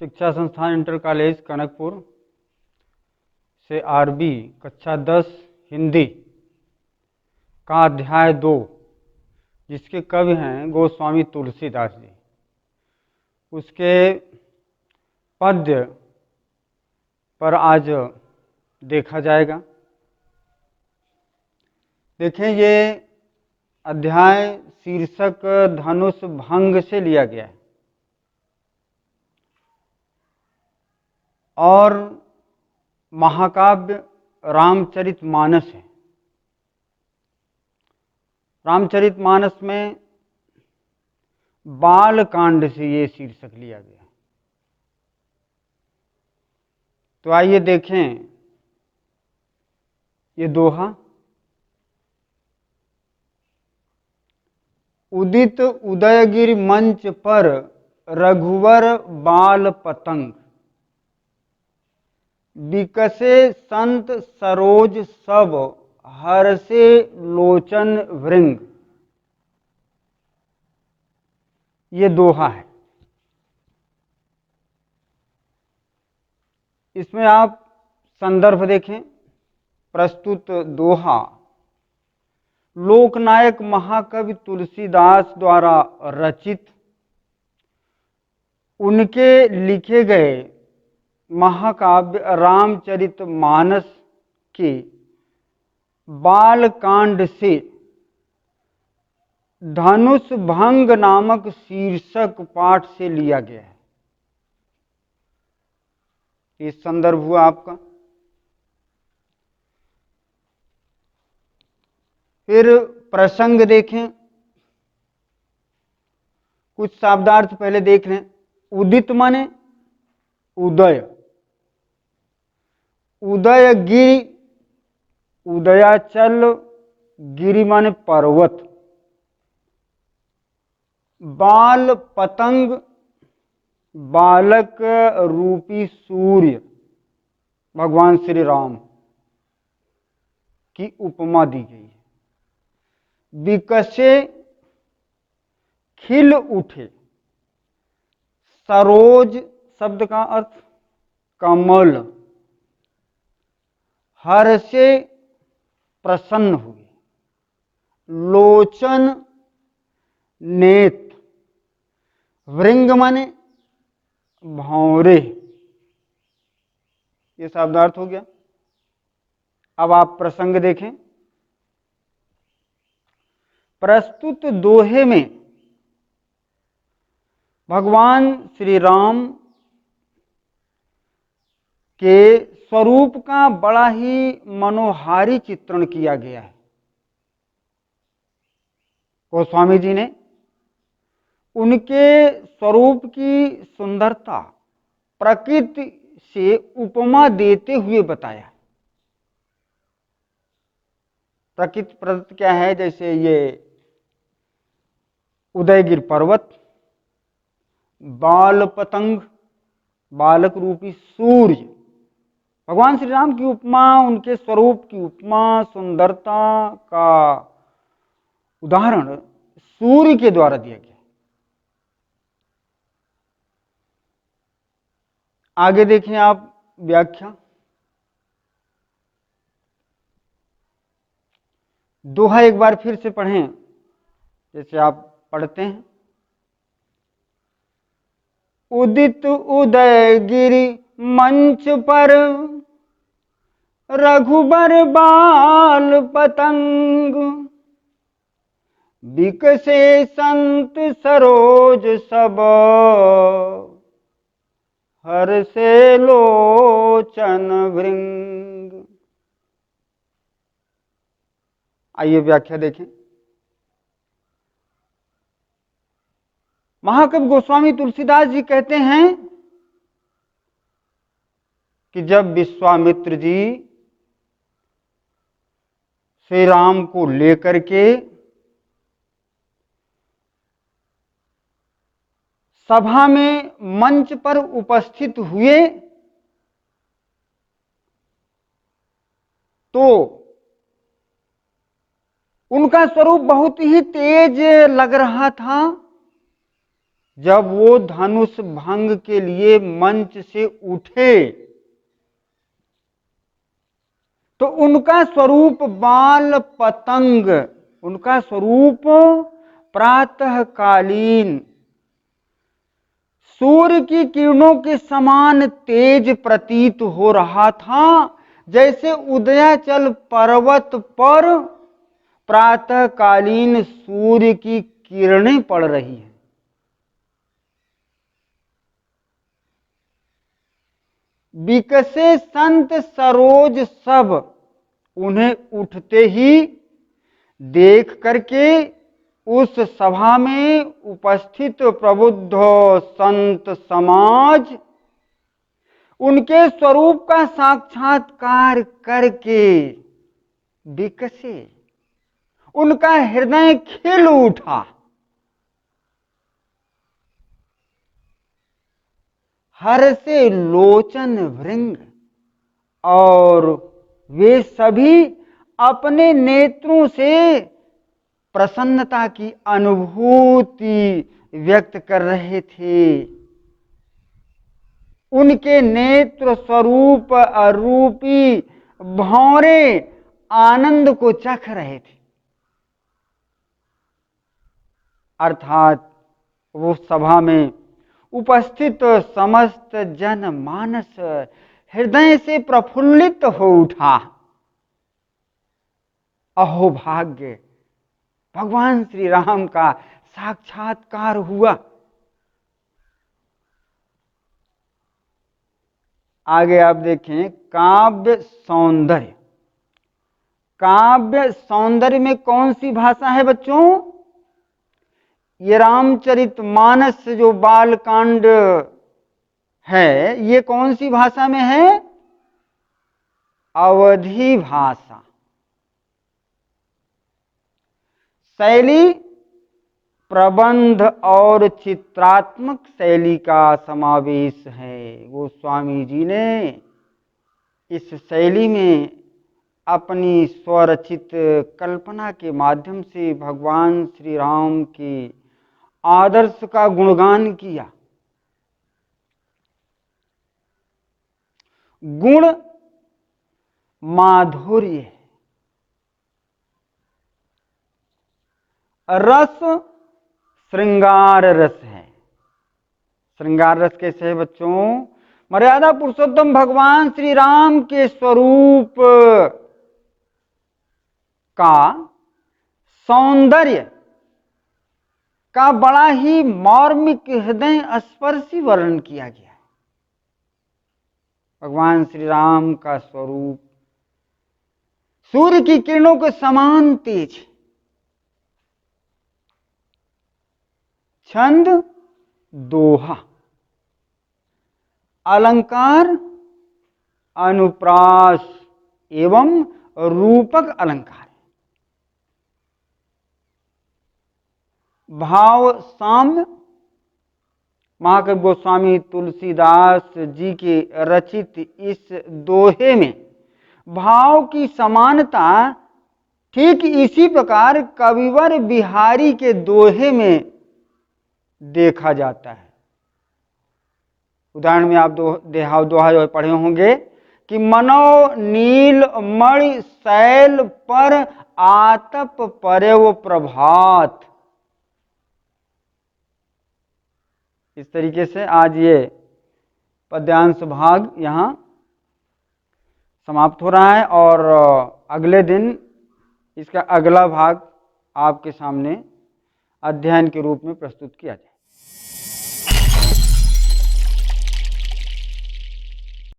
शिक्षा संस्थान inter college Kanakpur से आरबी कक्षा 10 हिंदी का अध्याय 2, जिसके कवि हैं गोस्वामी तुलसीदास जी, उसके पद्य पर आज देखा जाएगा। देखें, ये अध्याय शीर्षक धनुष भंग से लिया गया है और महाकाव्य रामचरितमानस है। रामचरितमानस में बाल कांड से ये शीर्षक लिया गया। तो आइए देखें ये दोहा। उदित उदयगिरि मंच पर रघुवर बाल पतंग, विकसे संत सरोज सब हर्षे लोचन भृंग। ये दोहा है। इसमें आप संदर्भ देखें। प्रस्तुत दोहा लोकनायक महाकवि तुलसीदास द्वारा रचित, उनके लिखे गए महाकाव्य रामचरितमानस के बालकांड से धनुष भंग नामक शीर्षक पाठ से लिया गया है। ये संदर्भ हुआ आपका। फिर प्रसंग देखें। कुछ शब्दार्थ पहले देख लें। उदित माने उदय, उदय गिरि, उदयाचल, गिरि माने पर्वत। बाल पतंग, बालक रूपी सूर्य, भगवान श्री राम की उपमा दी गई है। विकसे खिल उठे, सरोज शब्द का अर्थ कमल, हर्षे प्रसन्न हुए, लोचन नेत्र, भृंग माने भौरे। ये शब्दार्थ हो गया। अब आप प्रसंग देखें। प्रस्तुत दोहे में भगवान श्री राम के स्वरूप का बड़ा ही मनोहारी चित्रण किया गया है। गोस्वामी जी ने उनके स्वरूप की सुंदरता प्रकृति से उपमा देते हुए बताया। प्रकृति प्रदत्त क्या है? जैसे ये उदयगिरि पर्वत, बाल पतंग, बालक रूपी सूर्य। भगवान श्री राम की उपमा, उनके स्वरूप की उपमा, सुंदरता का उदाहरण सूर्य के द्वारा दिया गया। आगे देखें आप व्याख्या। दोहा एक बार फिर से पढ़ें जैसे आप पढ़ते हैं। उदित उदयगिरि मंच पर रघुबर बाल पतंग, विकसे संत सरोज सब हर्षे लोचन भृंग। आइए व्याख्या देखें। महाकवि गोस्वामी तुलसीदास जी कहते हैं कि जब विश्वामित्र जी श्री राम को लेकर के सभा में मंच पर उपस्थित हुए तो उनका स्वरूप बहुत ही तेज लग रहा था जब वो धनुष भंग के लिए मंच से उठे तो उनका स्वरूप बाल पतंग, उनका स्वरूप प्रातःकालीन सूर्य की किरणों के समान तेज प्रतीत हो रहा था, जैसे उदयाचल पर्वत पर प्रातःकालीन सूर्य की किरणें पड़ रही हैं। विकसे संत सरोज सब, उन्हें उठते ही देख करके उस सभा में उपस्थित प्रबुद्ध संत समाज उनके स्वरूप का साक्षात्कार करके विकसे, उनका हृदय खिल उठा। हर्षे लोचन भृंग, और वे सभी अपने नेत्रों से प्रसन्नता की अनुभूति व्यक्त कर रहे थे। उनके नेत्र स्वरूप अरूपी भौरे आनंद को चख रहे थे। अर्थात वो सभा में उपस्थित समस्त जन मानस हृदय से प्रफुल्लित हो उठा। अहो भाग्य, भगवान श्री राम का साक्षात्कार हुआ। आगे आप देखें काव्य सौंदर्य। काव्य सौंदर्य में कौन सी भाषा है बच्चों? ये रामचरितमानस जो बालकांड है, ये कौन सी भाषा में है? अवधी भाषा। शैली प्रबंध और चित्रात्मक शैली का समावेश है। गोस्वामी जी ने इस शैली में अपनी स्वरचित कल्पना के माध्यम से भगवान श्री राम के आदर्श का गुणगान किया। गुण माधुर्य है, रस श्रृंगार रस है। श्रृंगार रस कैसे है बच्चों? मर्यादा पुरुषोत्तम भगवान श्री राम के स्वरूप का सौंदर्य का बड़ा ही मार्मिक हृदय स्पर्शी वर्णन किया गया है। भगवान श्री राम का स्वरूप सूर्य की किरणों के समान तेज। छंद दोहा, अलंकार अनुप्रास एवं रूपक अलंकार, भाव साम्य। महाकवि गोस्वामी तुलसीदास जी के रचित इस दोहे में भाव की समानता ठीक इसी प्रकार कविवर बिहारी के दोहे में देखा जाता है। उदाहरण में आप दोहा जो पढ़े होंगे कि मनो नील मणि शैल पर आतप परेव प्रभात। इस तरीके से आज ये पद्यांश भाग यहाँ समाप्त हो रहा है और अगले दिन इसका अगला भाग आपके सामने अध्ययन के रूप में प्रस्तुत किया जाए।